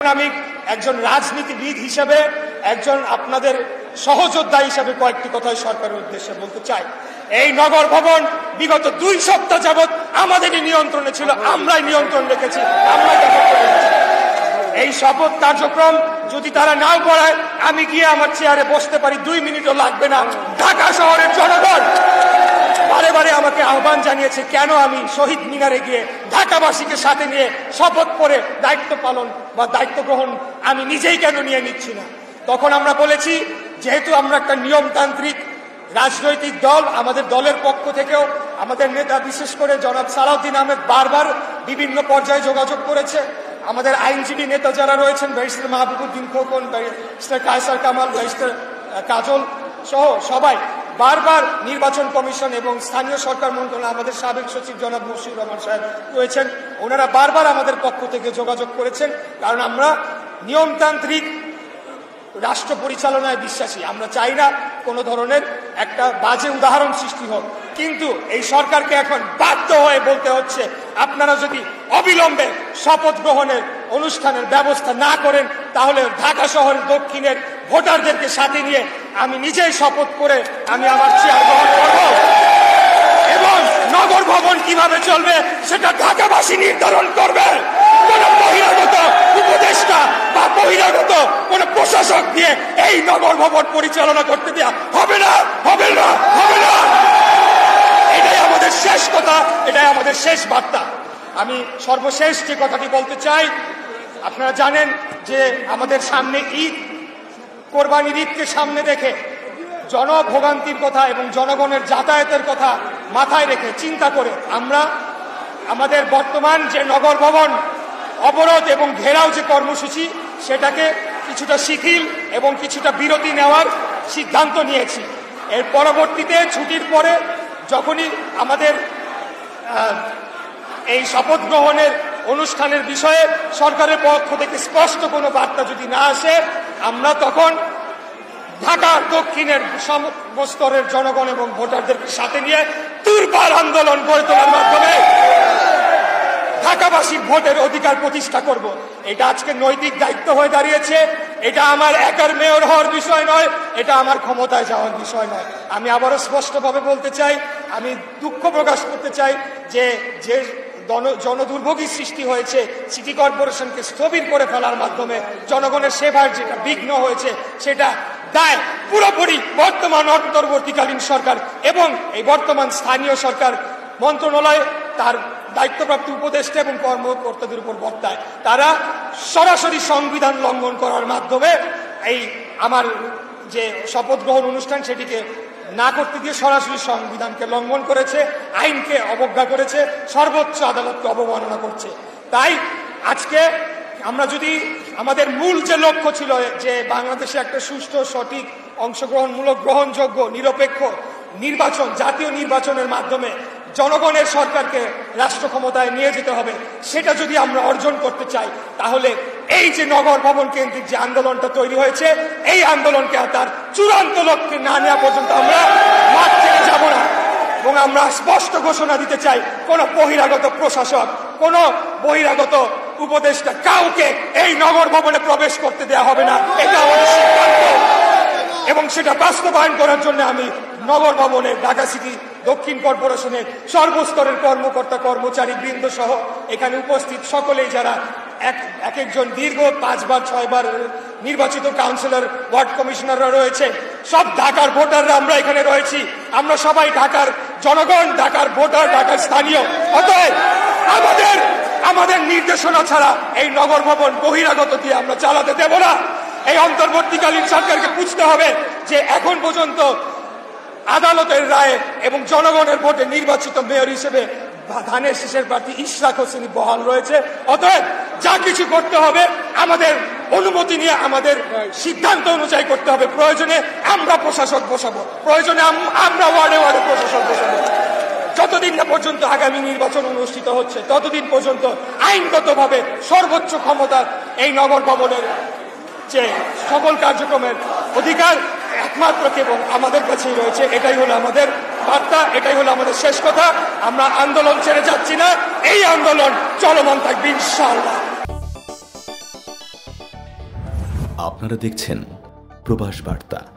আমি একজন রাজনীতিবিদ হিসেবে, একজন আপনাদের সহযোদ্ধা হিসেবে কয়েকটি কথাই সরকারের উদ্দেশ্যে বলতে চাই। এই নগর ভবন বিগত 2 সপ্তাহ যাবৎ আমাদেরই নিয়ন্ত্রণে ছিল, আমরাই নিয়ন্ত্রণ রেখেছি, আমরাই দখল করে রেখেছি। এই শপথ কার্যক্রম যদি তারা নাও করায়, আমি গিয়ে আমার চেয়ারে বসতে পারি, 2 মিনিটও লাগবে না। ঢাকা শহরের জনগণ বারে বারে আমাকে আহ্বান জানিয়েছে, কেন আমি শহীদ মিনারে গিয়ে ঢাকাবাসীকে সাথে নিয়ে শপথ করে দায়িত্ব পালন বা দায়িত্ব গ্রহণ আমি নিজেই কেন নিয়ে নিচ্ছি না। তখন আমরা বলেছি, যেহেতু আমরা একটা নিয়মতান্ত্রিক রাজনৈতিক দল, আমাদের দলের পক্ষ থেকেও আমাদের নেতা বিশেষ করে জনাব সালাউদ্দিন আহমেদ বারবার বিভিন্ন পর্যায়ে যোগাযোগ করেছে। আমাদের আইনজীবী নেতা যারা রয়েছেন, barrister Mahbubuddin Khokon, barrister Kaiser Kamal, barrister Kajol সহ সবাই বারবার নির্বাচন কমিশন এবং স্থানীয় সরকার মন্ত্রণালয়, আমাদের সাবেক সচিব জনাব মুশফিকুর রহমান সাহেব রয়েছেন, ওনারা বারবার আমাদের পক্ষ থেকে যোগাযোগ করেছেন। কারণ আমরা নিয়মতান্ত্রিক রাষ্ট্র পরিচালনায় বিশ্বাসী, আমরা চাই না কোনো ধরনের একটা বাজে উদাহরণ সৃষ্টি হোক। কিন্তু এই সরকারকে এখন বাধ্য হয়ে বলতে হচ্ছে, আপনারা যদি অবিলম্বে শপথ গ্রহণের অনুষ্ঠানের ব্যবস্থা না করেন, তাহলে ঢাকা শহরের দক্ষিণের ভোটারদেরকে সাথে নিয়ে আমি নিজেই শপথ করে আমি আমার চেয়ার গ্রহণ করব এবং নগর ভবন কিভাবে চলবে সেটা ঢাকাবাসী নির্ধারণ করবে। কোন বহিরাগত উপদেষ্টা বা বহিরাগত কোন প্রশাসক দিয়ে এই নগর ভবন পরিচালনা করতে দেওয়া হবে না, হবে না, হবে না। এটাই আমাদের শেষ কথা, এটাই আমাদের শেষ বার্তা। আমি সর্বশেষ যে কথাটি বলতে চাই, আপনারা জানেন যে আমাদের সামনে ঈদ, কোরবানির ঈদকে সামনে রেখে জনভোগান্তির কথা এবং জনগণের যাতায়াতের কথা মাথায় রেখে চিন্তা করে আমরা আমাদের বর্তমান যে নগর ভবন অবরোধ এবং ঘেরাও যে কর্মসূচি, সেটাকে কিছুটা শিথিল এবং কিছুটা বিরতি নেওয়ার সিদ্ধান্ত নিয়েছি। এর পরবর্তীতে ছুটির পরে যখনই আমাদের এই শপথ গ্রহণের অনুষ্ঠানের বিষয়ে সরকারের পক্ষ থেকে স্পষ্ট কোনো বার্তা যদি না আসে, আমরা তখন ঢাকার দক্ষিণের স্তরের জনগণ এবং ভোটারদেরকে সাথে নিয়ে দুর্বার আন্দোলন গড়ে তোলার মাধ্যমে ঢাকাবাসীর ভোটের অধিকার প্রতিষ্ঠা করব। এটা আজকে নৈতিক দায়িত্ব হয়ে দাঁড়িয়েছে। এটা আমার একার মেয়র হওয়ার বিষয় নয়, এটা আমার ক্ষমতায় যাওয়ার বিষয় নয়। আমি আবারও স্পষ্টভাবে বলতে চাই, আমি দুঃখ প্রকাশ করতে চাই যে যে জনদুর্ভোগী সৃষ্টি হয়েছে, সিটি কর্পোরেশনকে স্থবির করে ফেলার মাধ্যমে জনগণের সেবার যেটা বিঘ্ন হয়েছে, সেটা দায় পুরোপুরি বর্তমান অন্তর্বর্তীকালীন সরকার এবং এই বর্তমান স্থানীয় সরকার মন্ত্রণালয় তার দায়িত্বপ্রাপ্ত উপদেষ্টা এবং কর্মকর্তাদের উপর বর্তায়। তারা সরাসরি সংবিধান লঙ্ঘন করার মাধ্যমে এই আমার যে শপথ গ্রহণ অনুষ্ঠান সেটিকে না করতে দিয়ে সরাসরি সংবিধানকে লঙ্ঘন করেছে, আইনকে অবজ্ঞা করেছে, সর্বোচ্চ আদালতকে অবমাননা করছে। তাই আজকে আমরা যদি আমাদের মূল যে লক্ষ্য ছিল যে বাংলাদেশে একটা সুষ্ঠু, সঠিক, অংশগ্রহণমূলক, গ্রহণযোগ্য, নিরপেক্ষ নির্বাচন, জাতীয় নির্বাচনের মাধ্যমে জনগণের সরকারকে রাষ্ট্র ক্ষমতায় নিয়ে যেতে হবে, সেটা যদি আমরা অর্জন করতে চাই, তাহলে এই যে নগর ভবন কেন্দ্রিক যে আন্দোলনটা তৈরি হয়েছে, এই আন্দোলনকে তার চূড়ান্ত লক্ষ্যে না নেওয়া পর্যন্ত আমরা মাঠ থেকে যাব না। এবং আমরা স্পষ্ট ঘোষণা দিতে চাই, কোন বহিরাগত প্রশাসক, কোন বহিরাগত উপদেষ্টা কাউকে এই নগর ভবনে প্রবেশ করতে দেওয়া হবে না। এটা আমাদের সিদ্ধান্ত এবং সেটা বাস্তবায়ন করার জন্য আমি নগর ভবনে ঢাকা সিটি দক্ষিণ কর্পোরেশনের সর্বস্তরের কর্মকর্তা কর্মচারী বৃন্দ সহ এখানে উপস্থিত সকলেই যারা এক একজন দীর্ঘ 5 বার 6 বার নির্বাচিত কাউন্সিলর, ওয়ার্ড কমিশনাররা রয়েছে, সব ঢাকার ভোটাররা আমরা এখানে রয়েছি। আমরা সবাই ঢাকার জনগণ, ঢাকার ভোটার, ঢাকার স্থানীয়। অতএব আমাদের নির্দেশনা ছাড়া এই নগর ভবন বহিরাগত দিয়ে আমরা চালাতে দেব না। এই অন্তর্বর্তীকালীন সরকারকে বুঝতে হবে যে এখন পর্যন্ত আদালতের রায়ে এবং জনগণের ভোটে নির্বাচিত মেয়র হিসেবে ধানের শীষের প্রার্থী ইশরাক হোসেনি বহাল রয়েছে। অতএব যা কিছু করতে হবে আমাদের অনুমতি নিয়ে, আমাদের সিদ্ধান্ত অনুযায়ী করতে হবে। প্রয়োজনে আমরা প্রশাসক বসাবো, প্রয়োজনে আমরা ওয়ার্ডে ওয়ার্ডে প্রশাসক বসাবো। যতদিন না পর্যন্ত আগামী নির্বাচন অনুষ্ঠিত হচ্ছে, ততদিন পর্যন্ত আইনগতভাবে সর্বোচ্চ ক্ষমতা এই নগর ভবনের যে সকল কার্যক্রমের অধিকার একমাত্র কেবল আমাদের কাছেই রয়েছে। এটাই হলো আমাদের বার্তা, এটাই হলো আমাদের শেষ কথা। আমরা আন্দোলন ছেড়ে যাচ্ছি না, এই আন্দোলন চলমান থাকবে ইনশাআল্লাহ। আপনারা দেখছেন প্রবাস বার্তা।